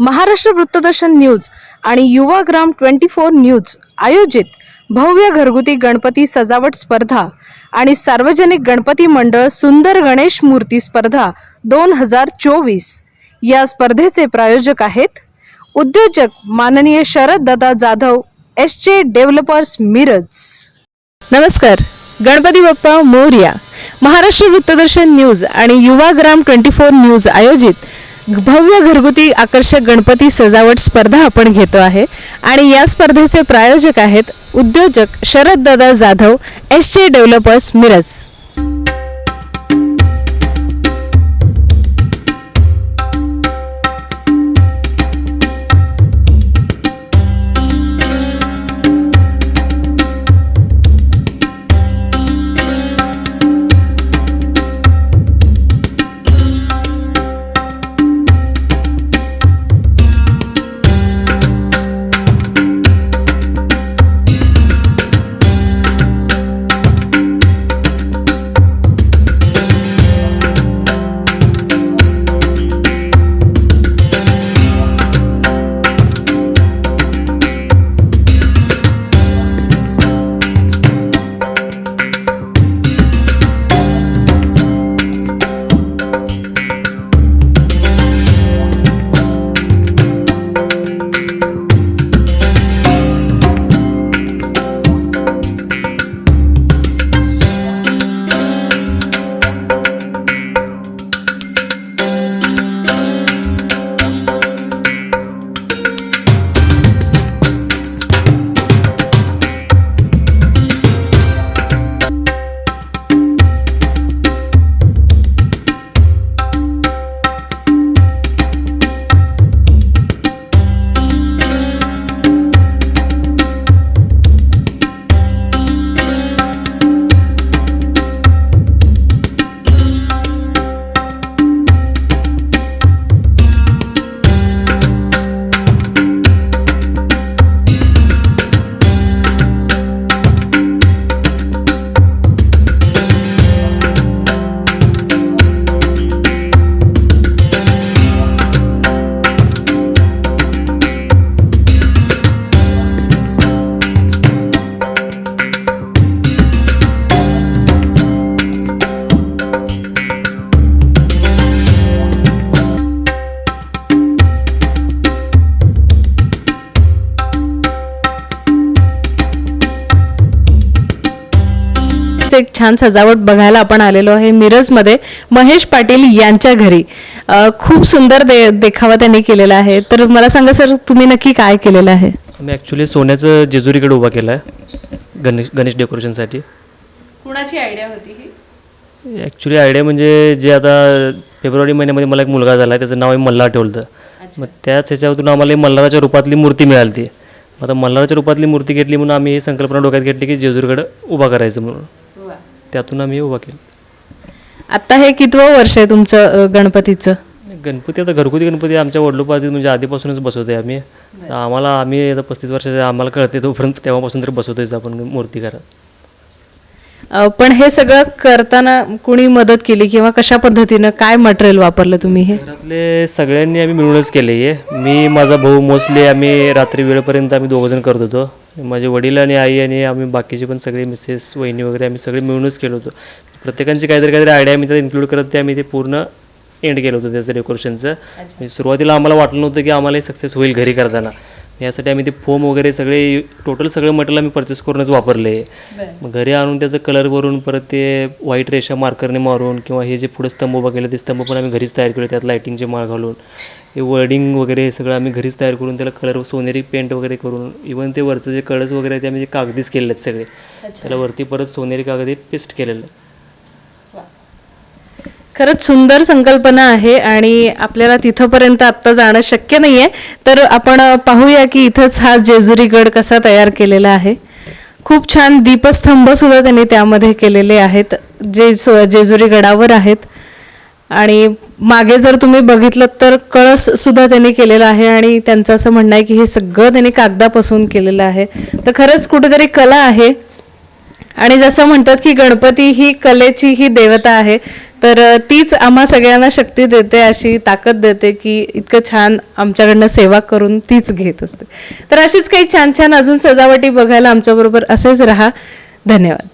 Maharashtra वृत्तदर्शन news आणि Yuvagram 24 news आयोजित भव्य घरगुती गणपती सजावट स्पर्धा आणि सार्वजनिक गणपती मंडळ सुंदर गणेश मूर्ती स्पर्धा 2024 या स्पर्धेचे प्रायोजक आहेत उद्योजक माननीय शरद दादा जाधव एसजे डेव्हलपर्स मिरज। नमस्कार, गणपती बाप्पा मोरया। महाराष्ट्र वृत्तदर्शन न्यूज आणि युवाग्राम 24 न्यूज आयोजित भव्य घरगुती आकर्षक गणपती सजावट स्पर्धा आपण घेतो आहे आणि या स्पर्धेचे प्रायोजक आहेत उद्योजक शरद दादा जाधव एसजे डेव्हलपर्स मिरज। एक छान सजावट बघायला आपण आलेलो आहे मिरजमध्ये महेश पाटील यांच्या घरी। खूप सुंदर देखावा त्यांनी केलेला आहे। तर मला सांगा सर, तुम्ही नक्की काय केलेलं आहे? आम्ही ॲक्च्युली सोन्याचं जेजुरीकडे उभा केला आहे गणेश डेकोरेशनसाठी। कुणाची आयडिया होती ही? ॲक्च्युली आयडिया म्हणजे जे आता फेब्रुवारी महिन्यामध्ये मला एक मुलगा झाला आहे, त्याचं नाव आहे मल्हार ठेवलं। मग त्याच ह्याच्यातून आम्हाला मल्हाराच्या रूपातली मूर्ती मिळाली ती। आता मल्हाराच्या रूपातली मूर्ती घेतली म्हणून आम्ही ही संकल्पना डोक्यात घेतली की जेजुरीकडे उभा करायचं म्हणून, त्यातून आम्ही उभा केलं। आता हे कितवं वर्ष आहे तुमचं गणपतीचं? गणपती आता घरगुती गणपती आमच्या वडिलोपार्जित म्हणजे आधीपासूनच बसवतोय आम्ही आम्ही आता 35 वर्षाचे आम्हाला कळते तोपर्यंत तेव्हापासून तरी बसवतोयच आपण मूर्ती घरात। पण हे सगळं करताना कुणी मदत केली किंवा कशा पद्धतीनं काय मटेरियल वापरलं तुम्ही? हे घरातले सगळ्यांनी आम्ही मिळूनच केले आहे। मी माझा भाऊ मोस्टली आम्ही रात्री वेळेपर्यंत आम्ही दोघंजण करत होतो। माझे वडील आणि आई आणि आम्ही बाकीचे पण सगळे मिसेस वहिनी वगैरे आम्ही सगळे मिळूनच केलं होतं। प्रत्येकांची काहीतरी आयडिया आम्ही त्यात इन्क्लूड करत ते आम्ही ते पूर्ण एंड केलं होतं त्याचं डेकोरेशनचं। म्हणजे सुरुवातीला आम्हाला वाटलं नव्हतं की आम्हाला हे सक्सेस होईल घरी करताना। यासाठी आम्ही ते फोम वगैरे सगळे टोटल सगळे मटेरियल आम्ही परचेस करूनच वापरले। मग घरी आणून त्याचं कलर भरून परत ते व्हाईट रेषा मार्करने मारून किंवा हे जे पुढे स्तंभ उभा केले ते स्तंभ पण आम्ही घरीच तयार केले, त्यात लाईटिंगचे माळ घालून हे वर्डिंग वगैरे हे सगळं आम्ही घरीच तयार करून त्याला कलर सोनेरी पेंट वगैरे करून इवन ते वरचं जे कळस वगैरे ते आम्ही कागदीच केलेले आहेत सगळे, त्याला वरती परत सोनेरी कागदी पेस्ट केलेलं। खरंच सुंदर संकल्पना आहे आणि आपल्याला तिथपर्यंत आता जाणं शक्य नाहीये, तर आपण पाहूया की इथंच हा जेजुरीगड कसा तयार केलेला आहे। खूप छान दीपस्तंभ सुद्धा त्यांनी त्यामध्ये केलेले आहेत जे जेजुरी गडावर आहेत आणि मागे जर तुम्ही बघितलं तर कळस सुद्धा त्यांनी केलेला आहे आणि त्यांचं असं म्हणणं आहे की हे सगळं त्यांनी कागदापासून केलेलं आहे। तर खरंच कुठेतरी कला आहे आणि जसं म्हणतात की गणपती ही कलेची ही देवता आहे, तर तीच आम्हा सगळ्यांना शक्ती देते, अशी ताकद देते की इतकं छान आमच्याकडनं सेवा करून तीच घेत असते. तर अशीच काही छान छान अजून सजावटी बघायला आमच्याबरोबर असेच राहा. धन्यवाद.